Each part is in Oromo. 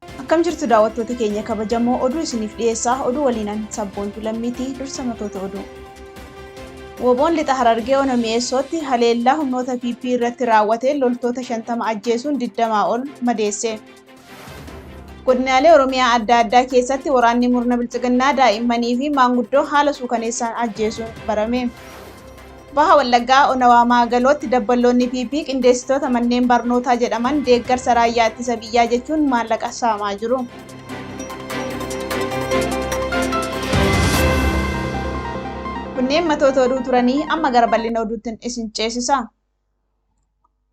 Akkam jirtu daawwattoota keenya kabajamoo oduu isiniif dhiyeessaa oduu waliinan sabboontu lammiitii dursa matoota oduu. Woboon lixa Harargee Ona Mi'eessootti haleellaa humnoota PP irratti raawwatee loltoota 50 ajjeesuun 20 ol madeesse. Godinaalee Oromiyaa adda addaa keessatti waraanni murna bilchiginnaa daa'immanii fi maanguddoo haala suukaneessaan ajjeesuun barame. Baha Wallaggaa Ona Waamaa Galootti dabballoonni PP qindeessitoota manneen barnootaa jedhaman deeggarsa raayyaa ittisa biyyaa jechuun maallaqa saamaa jiru. Kunneen matoota oduu turanii amma gara bal'ina oduutti isin ceesisa.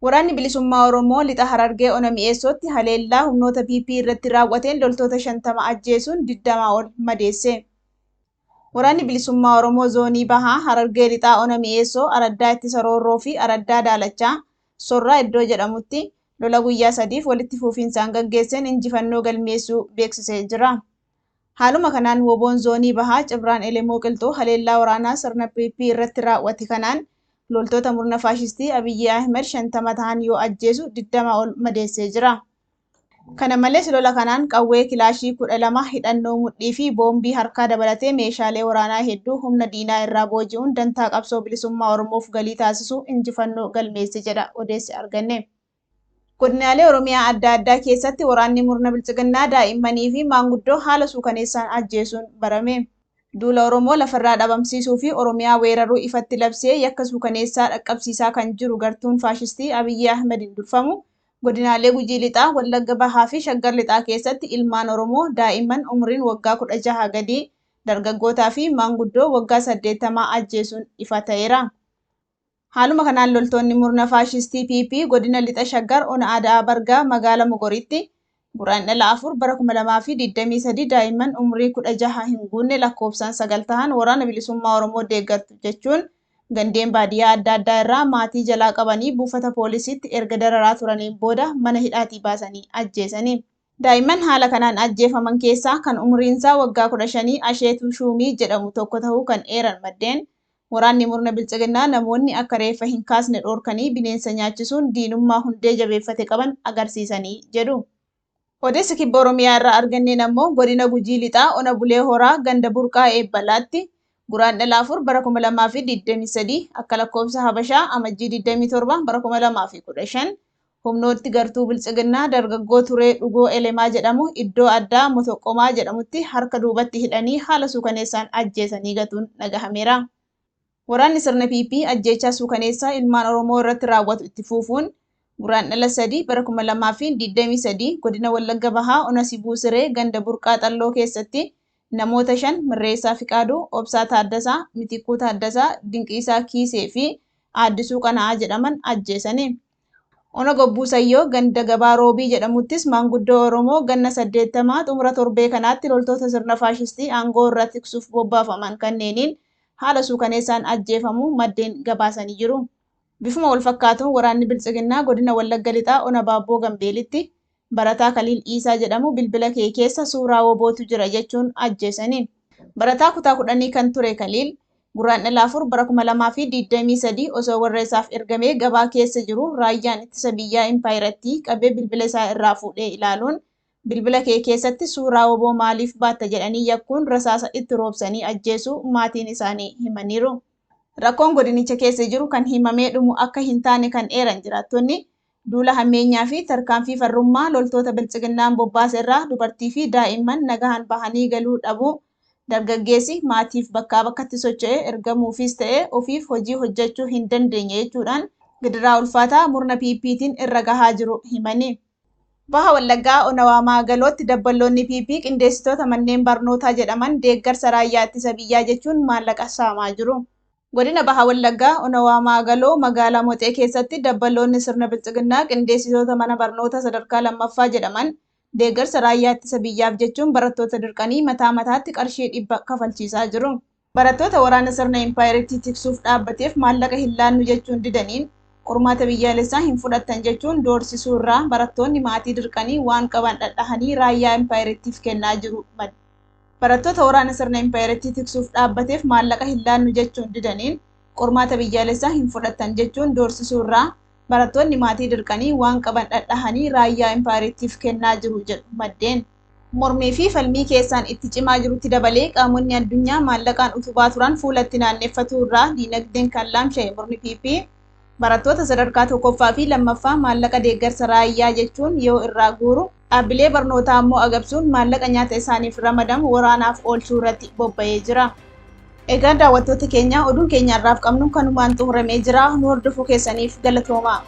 Waraanni bilisummaa Oromoo lixa Harargee Ona Mi'eessootti haleellaa humnoota PP irratti raawwateen loltoota 50 ajjeesuun 20 ol madeesse. Waraanni bilisummaa Oromoo zoonii bahaa Harargee lixaa Ona Mi'eessoo araddaa ittisa roorroo fi araddaa daalachaa sorraa iddoo jedhamutti lola guyyaa 3 walitti fufiinsaan gaggeesseen injifannoo galmeessuu beeksisee jira. Haaluma kanaan woboon zoonii bahaa Cibraan Elemoo Qilxuu haleellaa waraanaa sirna PP irratti raawwate kanaan loltoota murna faashistii Abiyyi Ahmed 50 ta'an yoo ajjeesu 20 ol madeessee jira. Kana malees lola kanaan qawwee kilaashii 12 hidhannoo mudhii fi boombii harkaa dabalatee meeshaalee waraanaa hedduu humna diinaa irraa booji'uun dantaa qabsoo bilisummaa Oromoof galii taasisuu injifannoo galmeesse jedha odeessi arganne. Godinaalee Oromiyaa adda addaa keessatti waraanni murna bilchiginnaa daa'immanii fi maanguddoo haala suukaneessaan ajjeesuun barame. Duula Oromoo lafarraa dhabamsiisuu fi Oromiyaa weeraruu ifatti labsee yakka suukaneessaa dhaqqabsiisaa kan jiru gartuun faashistii Abiyyi Ahmediin durfamu godinaalee Gujii lixaa, Wallagga Bahaa fi Shaggar lixaa keessatti ilmaan Oromoo daa'imman umriin waggaa 16 gadii, dargaggootaa fi maanguddoo waggaa 80 ajjeesuun ifa ta'eera. Haaluma kanaan loltoonni murna faashistii PP godina lixa Shaggar Ona Aadaa Bargaa magaalaa Mogoriitti Guraandhala 4 bara 2023 daa'imman umrii 16 hin guunne lakkoofsaan 9 ta'an waraana bilisummaa Oromoo deeggartu jechuun gandeen baadiyyaa adda addaa irraa maatii jalaa qabanii buufata poolisiitti erga dararaa turaniin booda mana hidhaatii baasanii ajjeesanii. Daa'imman haala kanaan ajjeefaman keessaa kan umriinsaa waggaa 15 Asheetuu Shuumii jedhamu tokko ta'uu kan eeran maddeen waraanni murna bilchiginnaa namoonni akka reeffa hin kaasne dhoorkanii bineensa nyaachisuun diinummaa hundee jabeeffate qaban agarsiisanii jedhu. Odeessa kibba Oromiyaa irraa arganneen ammoo godina Gujii lixaa Ona Bulee Horaa ganda Burqaa Eebbalaatti Guraandhala 4 bara 2023 akka lakkoofsa Habashaa Amajjii 27 bara 2015 humnooti gartuu bilchiginnaa dargaggoo Turee Dhugoo Elemaa jedhamu iddoo addaa Motoqomaa jedhamutti harka duubatti hidhanii haala suukaneessaan ajjeesanii gatuun dhagahameera. Waraanni sirna PP ajjeechaa suukaneessaa ilmaan Oromoo irratti raawwatu itti fufuun Guraandhala 3 bara 2023 godina Wallagga Bahaa Ona Sibuu Siree ganda Burqaa Xalloo keessatti namoota 5 Mirreessaa Fiqaaduu, Obsaa Taaddasaa, Mitiquu Taaddasaa, Dinqiisaa Kiisee fi Aaddisuu Qana'aa jedhaman ajjeesanii. Ona Gobbuu Sayyoo ganda Gabaa Roobii jedhamuttis maanguddoo Oromoo ganna 80 xumura torbee kanaatti loltoota sirna faashistii aangoo irraa tiksuuf bobbaafaman kanneeniin haala suukaneessaan ajjeefamuu maddeen gabaasanii jiru. Bifuma wal fakkaatuun waraanni bilchiginnaa godina Wallagga lixaa Ona Baabboo Gambeelitti barataa Kaliil Iisaa jedhamu bilbila kee keessa suuraa wobootu jira jechuun ajjeesanii. Barataa kutaa 10 kan ture Kaliil Guraandhala 4 bara 2023 osoo warra isaaf ergamee gabaa keessa jiru raayyaan ittisa biyyaa Impaayiratti qabee bilbila isaa irraa fuudhee ilaaluun bilbila kee keessatti suuraa woboo maaliif baatta jedhanii yakkuun rasaasa itti roobsanii ajjeesuu maatiin isaanii himaniiru. Rakkoon godinicha keessa jiru kan himamee dhumu akka hin taane kan eeran jiraattonni duula hammeenyaa fi tarkaanfii farrummaa loltoota bilchiginnaan bobbaase irraa dubartii fi daa'imman nagahan bahanii galuu dhabuu dargaggeessi maatiif bakkaa bakkatti socho'ee ergamuufis ta'ee ofiif hojii hojjechuu hin dandeenye jechuudhaan gidiraa ulfaataa murna PPtiin irra gahaa jiru himani. Baha Wallaggaa Ona Waamaa Galootti dabballoonni PP qindeessitoota manneen barnootaa jedhaman deeggarsa raayyaa ittisa biyyaa jechuun maallaqa saamaa jiru. Godina Baha Wallaggaa Ona Waamaa Galoo magaalaa Moxee keessatti dabballoonni sirna bilchiginnaa qindeessitoota mana barnootaa sadarkaa lammaffaa jedhaman deeggarsa raayyaa ittisa biyyaaf jechuun barattoota dirqanii mataa mataatti qarshii 100 kafalchiisaa jiru. Barattoota waraana sirna Impaayiritti tiksuuf dhaabbateef maallaqa hin laannu jechuun didaniin qormaata biyyaalessaa hin fudhattan jechuun doorsisuu irraa barattoonni maatii dirqanii waan qaban dhadhahanii raayyaa Impaayirittiif kennaa jiru. Barattoota waraana sirna Impaayiritti tiksuuf dhaabbateef maallaqa hin laannu jechuun didaniin qormaata biyyaalessaa hin fudhattan jechuun doorsisuu irraa Barattoonni maatii dirqanii waan qaban dhadhahanii raayyaa impaayiriitiif kennaa jiru jedhu maddeen. Mormii fi falmii keessaan itti cimaa jirutti dabalee qaamonni addunyaa maallaqaan utubaa turan fuulatti naanneffatu irraa diinagdeen kan laamsha'e murni PP barattoota sadarkaa tokkoffaa fi lammaffaa maallaqa deeggarsa raayyaa jechuun yoo irraa guuru dhaabbilee barnootaa immoo agabsuun maallaqa nyaata isaaniif ramadamu waraanaaf oolchuu irratti bobba'ee jira. Egaa daawwattoota keenya oduun keenya irraaf qabnu kanumaan xumuramee jira. Nu hordofuu keessaniif galatoomaa.